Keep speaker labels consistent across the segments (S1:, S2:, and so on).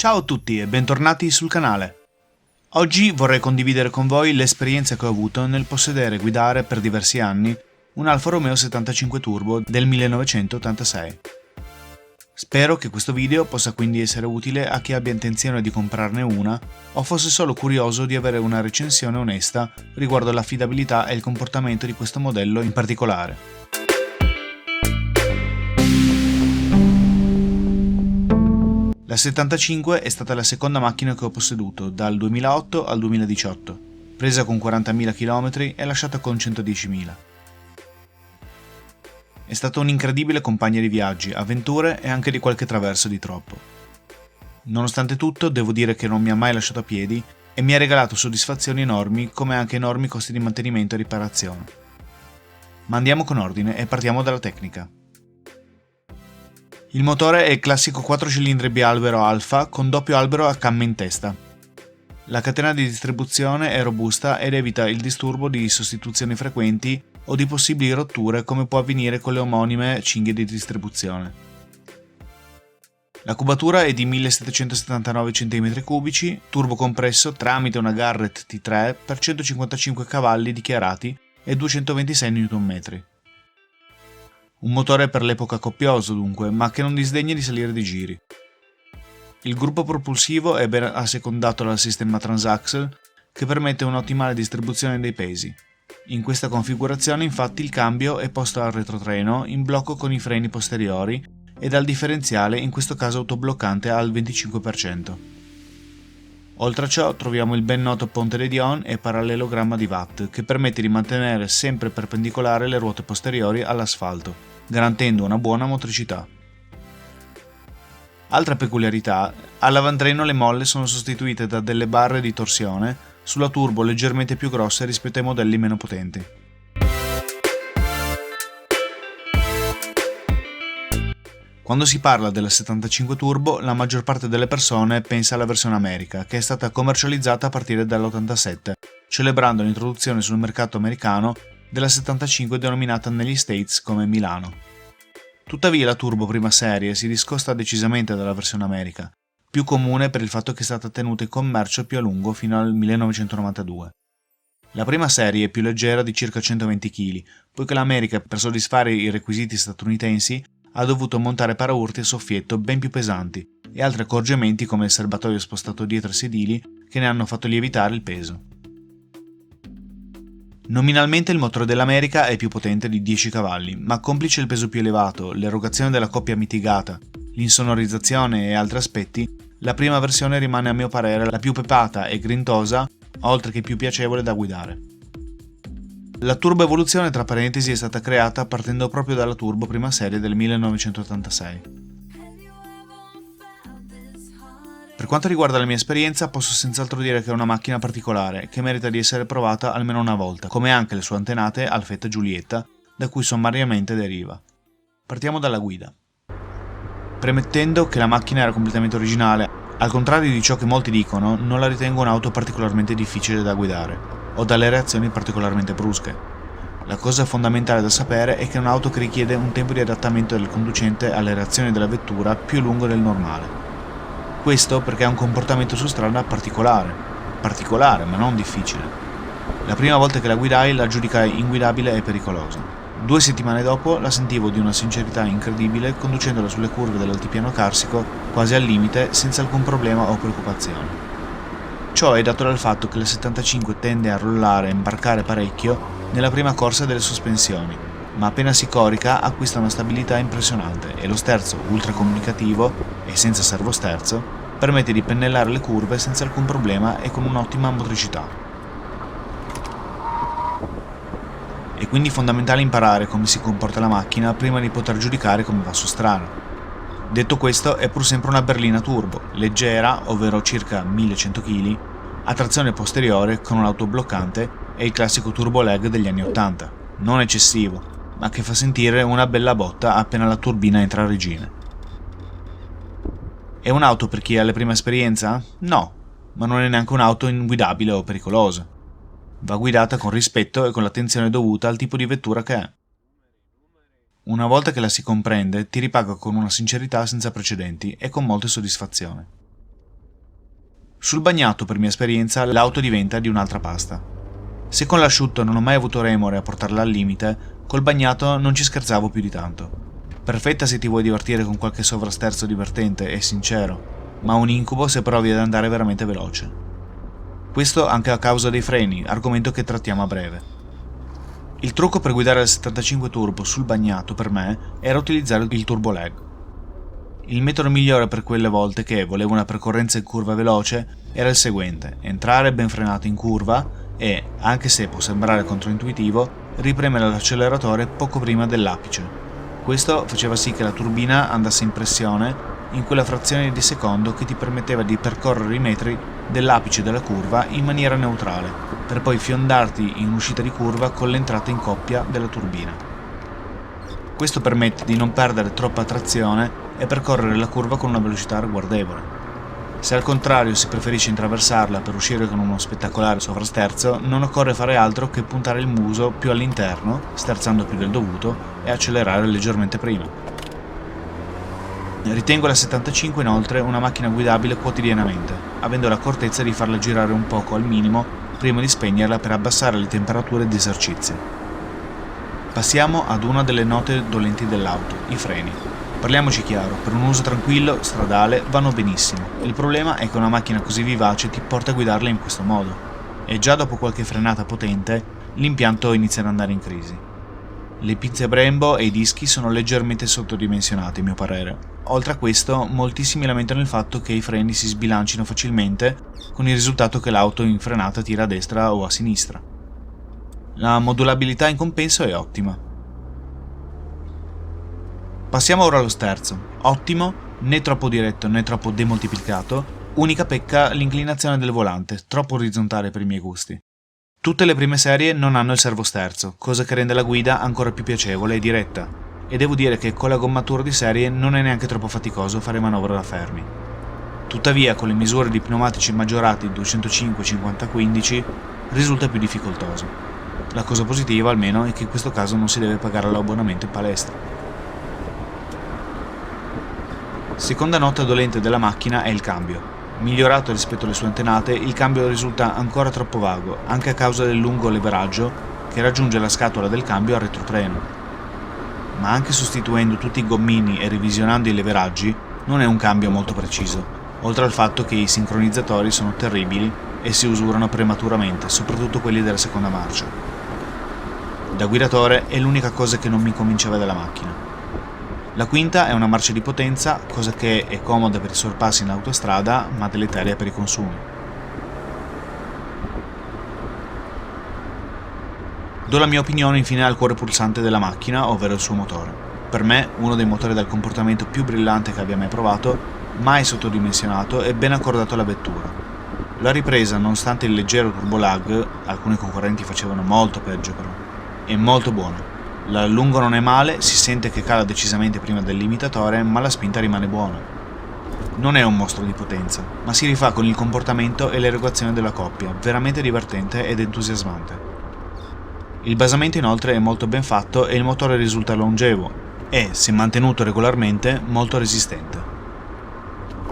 S1: Ciao a tutti e bentornati sul canale. Oggi vorrei condividere con voi l'esperienza che ho avuto nel possedere e guidare per diversi anni un Alfa Romeo 75 Turbo del 1986. Spero che questo video possa quindi essere utile a chi abbia intenzione di comprarne una o fosse solo curioso di avere una recensione onesta riguardo l'affidabilità e il comportamento di questo modello in particolare. La 75 è stata la seconda macchina che ho posseduto dal 2008 al 2018, presa con 40.000 km e lasciata con 110.000. È stata un'incredibile compagna di viaggi, avventure e anche di qualche traverso di troppo. Nonostante tutto, devo dire che non mi ha mai lasciato a piedi e mi ha regalato soddisfazioni enormi come anche enormi costi di mantenimento e riparazione. Ma andiamo con ordine e partiamo dalla tecnica. Il motore è il classico 4 cilindri bialbero Alfa con doppio albero a camme in testa. La catena di distribuzione è robusta ed evita il disturbo di sostituzioni frequenti o di possibili rotture come può avvenire con le omonime cinghie di distribuzione. La cubatura è di 1779 cm3, turbo compresso tramite una Garrett T3 per 155 cavalli dichiarati e 226 Nm. Un motore per l'epoca coppioso dunque, ma che non disdegna di salire di giri. Il gruppo propulsivo è ben assecondato dal sistema transaxle che permette un'ottimale distribuzione dei pesi. In questa configurazione infatti il cambio è posto al retrotreno in blocco con i freni posteriori e dal differenziale in questo caso autobloccante al 25%. Oltre a ciò troviamo il ben noto ponte di Dion e parallelogramma di Watt che permette di mantenere sempre perpendicolare le ruote posteriori all'asfalto, garantendo una buona motricità. Altra peculiarità, all'avantreno le molle sono sostituite da delle barre di torsione sulla turbo leggermente più grosse rispetto ai modelli meno potenti. Quando si parla della 75 Turbo, la maggior parte delle persone pensa alla versione America, che è stata commercializzata a partire dall'87, celebrando l'introduzione sul mercato americano della 75 denominata negli States come Milano. Tuttavia la Turbo prima serie si discosta decisamente dalla versione America, più comune per il fatto che è stata tenuta in commercio più a lungo fino al 1992. La prima serie è più leggera di circa 120 kg, poiché l'America, per soddisfare i requisiti statunitensi, ha dovuto montare paraurti e soffietto ben più pesanti e altri accorgimenti come il serbatoio spostato dietro ai sedili che ne hanno fatto lievitare il peso. Nominalmente il motore dell'America è più potente di 10 cavalli, ma complice il peso più elevato, l'erogazione della coppia mitigata, l'insonorizzazione e altri aspetti, la prima versione rimane a mio parere la più pepata e grintosa, oltre che più piacevole da guidare. La turbo evoluzione tra parentesi è stata creata partendo proprio dalla turbo prima serie del 1986. Per quanto riguarda la mia esperienza posso senz'altro dire che è una macchina particolare che merita di essere provata almeno una volta, come anche le sue antenate Alfetta Giulietta, da cui sommariamente deriva. Partiamo dalla guida. Premettendo che la macchina era completamente originale, al contrario di ciò che molti dicono, non la ritengo un'auto particolarmente difficile da guidare o dalle reazioni particolarmente brusche. La cosa fondamentale da sapere è che è un'auto che richiede un tempo di adattamento del conducente alle reazioni della vettura più lungo del normale. Questo perché ha un comportamento su strada particolare ma non difficile. La prima volta che la guidai la giudicai inguidabile e pericolosa. 2 settimane dopo la sentivo di una sincerità incredibile conducendola sulle curve dell'altipiano carsico quasi al limite senza alcun problema o preoccupazione. Ciò è dato dal fatto che la 75 tende a rollare e imbarcare parecchio nella prima corsa delle sospensioni, ma appena si corica acquista una stabilità impressionante e lo sterzo ultra comunicativo e senza servosterzo permette di pennellare le curve senza alcun problema e con un'ottima motricità. È quindi fondamentale imparare come si comporta la macchina prima di poter giudicare come va su strada. Detto questo, è pur sempre una berlina turbo, leggera, ovvero circa 1100 kg, a trazione posteriore con un autobloccante e il classico turbo lag degli anni 80, non eccessivo, ma che fa sentire una bella botta appena la turbina entra a regime. È un'auto per chi ha la prima esperienza? No, ma non è neanche un'auto inguidabile o pericolosa. Va guidata con rispetto e con l'attenzione dovuta al tipo di vettura che è. Una volta che la si comprende, ti ripaga con una sincerità senza precedenti e con molte soddisfazioni. Sul bagnato, per mia esperienza, l'auto diventa di un'altra pasta. Se con l'asciutto non ho mai avuto remore a portarla al limite, col bagnato non ci scherzavo più di tanto. Perfetta se ti vuoi divertire con qualche sovrasterzo divertente e sincero, ma un incubo se provi ad andare veramente veloce. Questo anche a causa dei freni, argomento che trattiamo a breve. Il trucco per guidare il 75 Turbo sul bagnato per me era utilizzare il turbo lag. Il metodo migliore per quelle volte che volevo una percorrenza in curva veloce era il seguente: entrare ben frenato in curva e, anche se può sembrare controintuitivo, ripremere l'acceleratore poco prima dell'apice. Questo faceva sì che la turbina andasse in pressione in quella frazione di secondo che ti permetteva di percorrere i metri dell'apice della curva in maniera neutrale, per poi fiondarti in uscita di curva con l'entrata in coppia della turbina. Questo permette di non perdere troppa trazione e percorrere la curva con una velocità ragguardevole. Se al contrario si preferisce intraversarla per uscire con uno spettacolare sovrasterzo, non occorre fare altro che puntare il muso più all'interno, sterzando più del dovuto, e accelerare leggermente prima. Ritengo la 75 inoltre una macchina guidabile quotidianamente, avendo l'accortezza di farla girare un poco al minimo prima di spegnerla per abbassare le temperature di esercizio. Passiamo ad una delle note dolenti dell'auto, i freni. Parliamoci chiaro, per un uso tranquillo, stradale, vanno benissimo. Il problema è che una macchina così vivace ti porta a guidarla in questo modo, e già dopo qualche frenata potente l'impianto inizia ad andare in crisi. Le pinze Brembo e i dischi sono leggermente sottodimensionati, a mio parere. Oltre a questo, moltissimi lamentano il fatto che i freni si sbilancino facilmente, con il risultato che l'auto in frenata tira a destra o a sinistra. La modulabilità in compenso è ottima. Passiamo ora allo sterzo. Ottimo, né troppo diretto né troppo demoltiplicato. Unica pecca l'inclinazione del volante, troppo orizzontale per i miei gusti. Tutte le prime serie non hanno il servosterzo, cosa che rende la guida ancora più piacevole e diretta, e devo dire che con la gommatura di serie non è neanche troppo faticoso fare manovre da fermi. Tuttavia, con le misure di pneumatici maggiorati 205-50-15 risulta più difficoltoso. La cosa positiva almeno è che in questo caso non si deve pagare l'abbonamento in palestra. Seconda nota dolente della macchina è il cambio. Migliorato rispetto alle sue antenate, il cambio risulta ancora troppo vago, anche a causa del lungo leveraggio che raggiunge la scatola del cambio al retrotreno. Ma anche sostituendo tutti i gommini e revisionando i leveraggi, non è un cambio molto preciso, oltre al fatto che i sincronizzatori sono terribili e si usurano prematuramente, soprattutto quelli della seconda marcia. Da guidatore è l'unica cosa che non mi convinceva della macchina. La quinta è una marcia di potenza, cosa che è comoda per i sorpassi in autostrada, ma deleteria per i consumi. Do la mia opinione infine al cuore pulsante della macchina, ovvero il suo motore. Per me, uno dei motori dal comportamento più brillante che abbia mai provato, mai sottodimensionato e ben accordato alla vettura. La ripresa, nonostante il leggero turbo lag, alcuni concorrenti facevano molto peggio però, è molto buona. L'allungo non è male, si sente che cala decisamente prima del limitatore, ma la spinta rimane buona. Non è un mostro di potenza, ma si rifà con il comportamento e l'erogazione della coppia, veramente divertente ed entusiasmante. Il basamento inoltre è molto ben fatto e il motore risulta longevo e, se mantenuto regolarmente, molto resistente.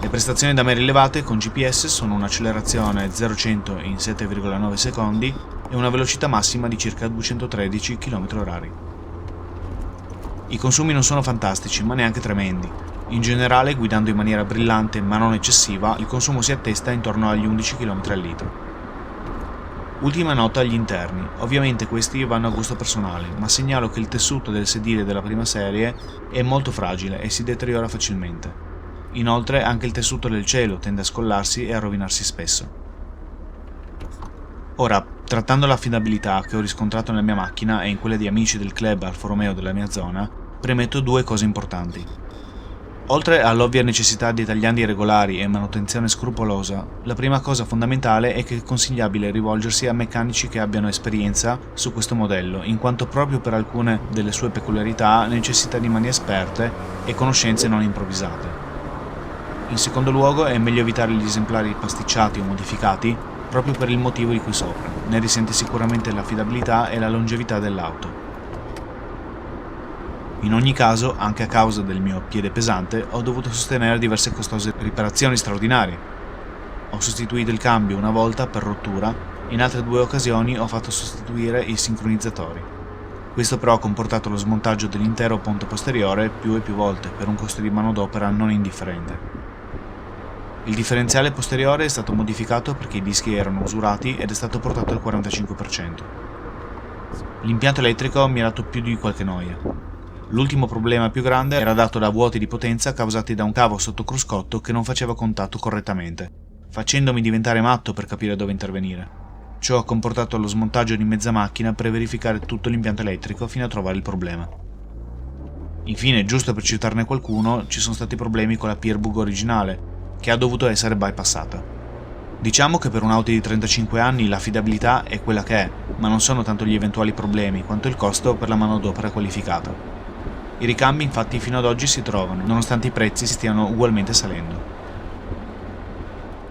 S1: Le prestazioni da me rilevate con GPS sono un'accelerazione 0-100 in 7,9 secondi e una velocità massima di circa 213 km/h. I consumi non sono fantastici, ma neanche tremendi. In generale, guidando in maniera brillante ma non eccessiva, il consumo si attesta intorno agli 11 km al litro. Ultima nota agli interni. Ovviamente questi vanno a gusto personale, ma segnalo che il tessuto del sedile della prima serie è molto fragile e si deteriora facilmente. Inoltre anche il tessuto del cielo tende a scollarsi e a rovinarsi spesso. Ora, trattando l'affidabilità che ho riscontrato nella mia macchina e in quelle di amici del club Alfa Romeo della mia zona, premetto due cose importanti. Oltre all'ovvia necessità di tagliandi regolari e manutenzione scrupolosa, la prima cosa fondamentale è che è consigliabile rivolgersi a meccanici che abbiano esperienza su questo modello, in quanto proprio per alcune delle sue peculiarità necessita di mani esperte e conoscenze non improvvisate. In secondo luogo è meglio evitare gli esemplari pasticciati o modificati proprio per il motivo di cui sopra, ne risente sicuramente l'affidabilità e la longevità dell'auto. In ogni caso, anche a causa del mio piede pesante, ho dovuto sostenere diverse costose riparazioni straordinarie. Ho sostituito il cambio una volta per rottura e in altre 2 occasioni ho fatto sostituire i sincronizzatori. Questo però ha comportato lo smontaggio dell'intero ponte posteriore più e più volte per un costo di manodopera non indifferente. Il differenziale posteriore è stato modificato perché i dischi erano usurati ed è stato portato al 45%. L'impianto elettrico mi ha dato più di qualche noia. L'ultimo problema più grande era dato da vuoti di potenza causati da un cavo sotto cruscotto che non faceva contatto correttamente, facendomi diventare matto per capire dove intervenire. Ciò ha comportato lo smontaggio di mezza macchina per verificare tutto l'impianto elettrico fino a trovare il problema. Infine, giusto per citarne qualcuno, ci sono stati problemi con la Peerbug originale, che ha dovuto essere bypassata. Diciamo che per un'auto di 35 anni l'affidabilità è quella che è, ma non sono tanto gli eventuali problemi quanto il costo per la manodopera qualificata. I ricambi infatti fino ad oggi si trovano, nonostante i prezzi stiano ugualmente salendo.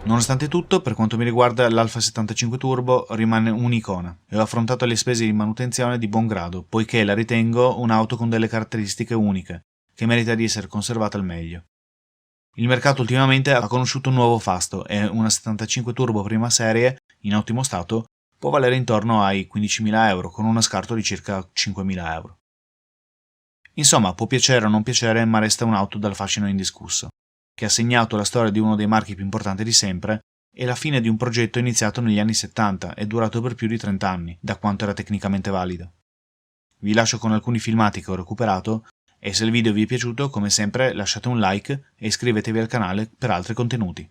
S1: Nonostante tutto, per quanto mi riguarda, l'Alfa 75 Turbo rimane un'icona e ho affrontato le spese di manutenzione di buon grado, poiché la ritengo un'auto con delle caratteristiche uniche, che merita di essere conservata al meglio. Il mercato ultimamente ha conosciuto un nuovo fasto e una 75 Turbo prima serie, in ottimo stato, può valere intorno ai 15.000 euro con uno scarto di circa 5.000 euro. Insomma, può piacere o non piacere, ma resta un'auto dal fascino indiscusso, che ha segnato la storia di uno dei marchi più importanti di sempre e la fine di un progetto iniziato negli anni 70 e durato per più di 30 anni, da quanto era tecnicamente valido. Vi lascio con alcuni filmati che ho recuperato e se il video vi è piaciuto, come sempre, lasciate un like e iscrivetevi al canale per altri contenuti.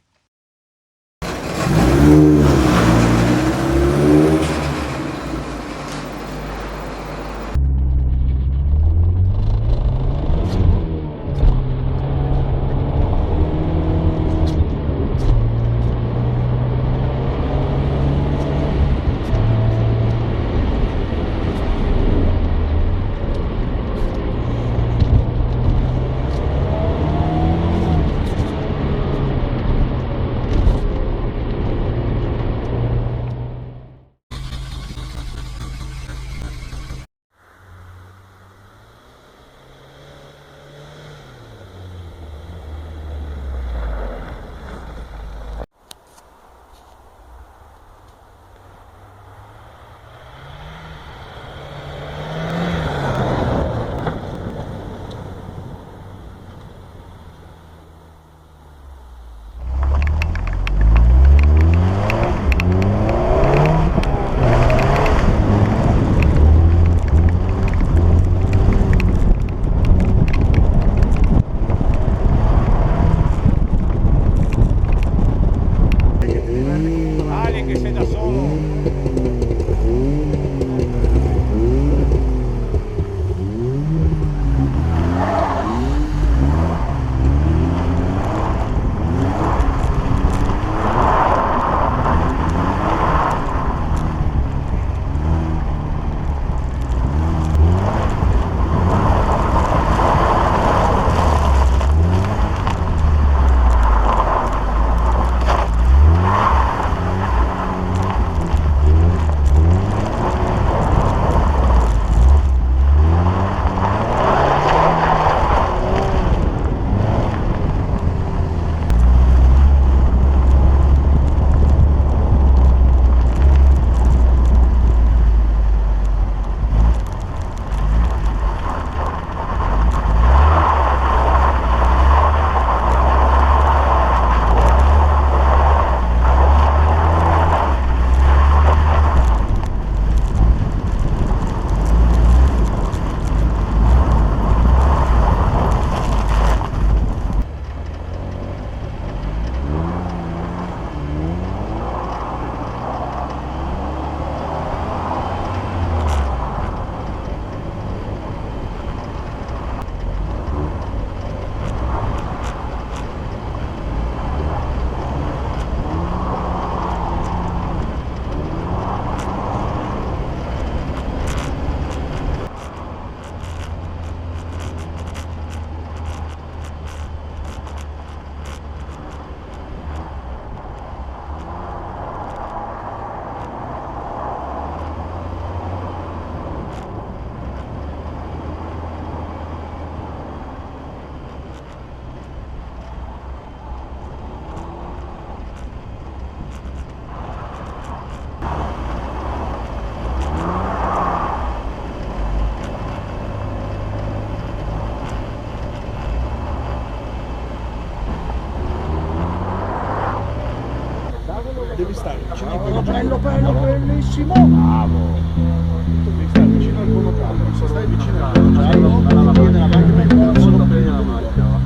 S2: bello, bellissimo.
S3: Bravo.
S2: Devi stare vicino al monocampo, se stai vicino al giallo, alla macchina vai ancora solo bene la macchina.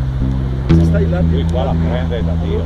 S2: Se stai là,
S3: Lui qua la prende da Dio.